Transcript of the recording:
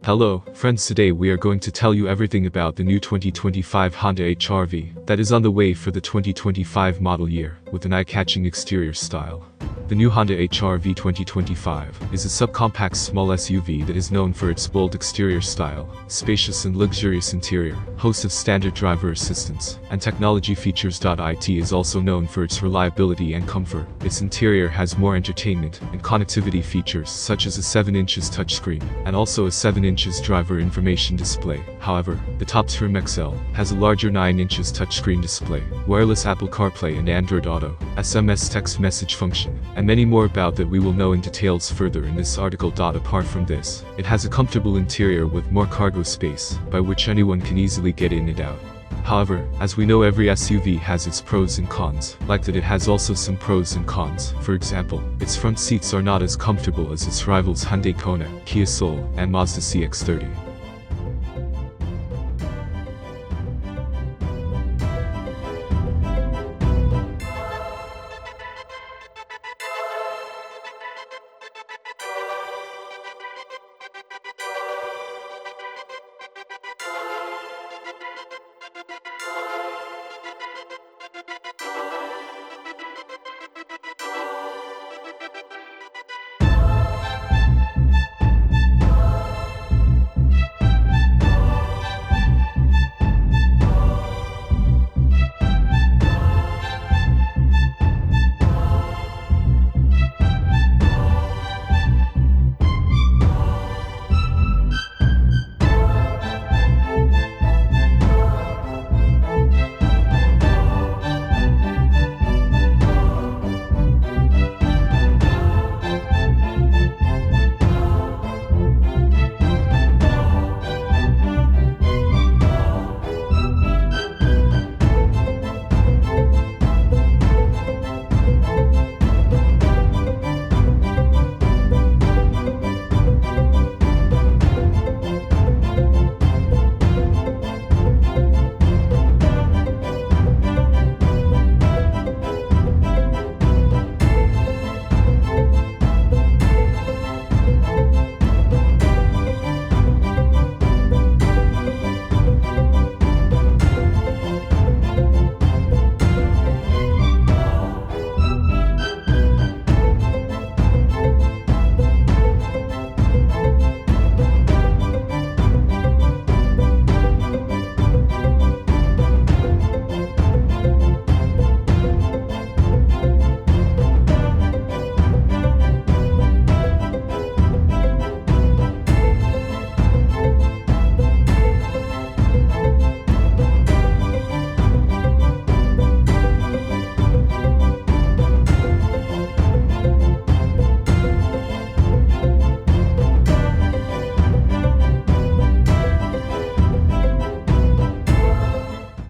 Hello, friends. Today we are going to tell you everything about the new 2025 Honda HR-V that is on the way for the 2025 model year, with an eye-catching exterior style. The new Honda HR-V 2025 is a subcompact small SUV that is known for its bold exterior style, spacious and luxurious interior, host of standard driver assistance, and technology features. It is also known for its reliability and comfort. Its interior has more entertainment and connectivity features such as a 7" touchscreen, and also a 7" driver information display. However, the top trim XL has a larger 9" touchscreen display, wireless Apple CarPlay and Android Auto, SMS text message function, and many more about that we will know in details further in this article. Apart from this, it has a comfortable interior with more cargo space, by which anyone can easily get in and out. However, as we know, every SUV has its pros and cons, like that it has also some pros and cons. For example, its front seats are not as comfortable as its rivals Hyundai Kona, Kia Soul, and Mazda CX-30.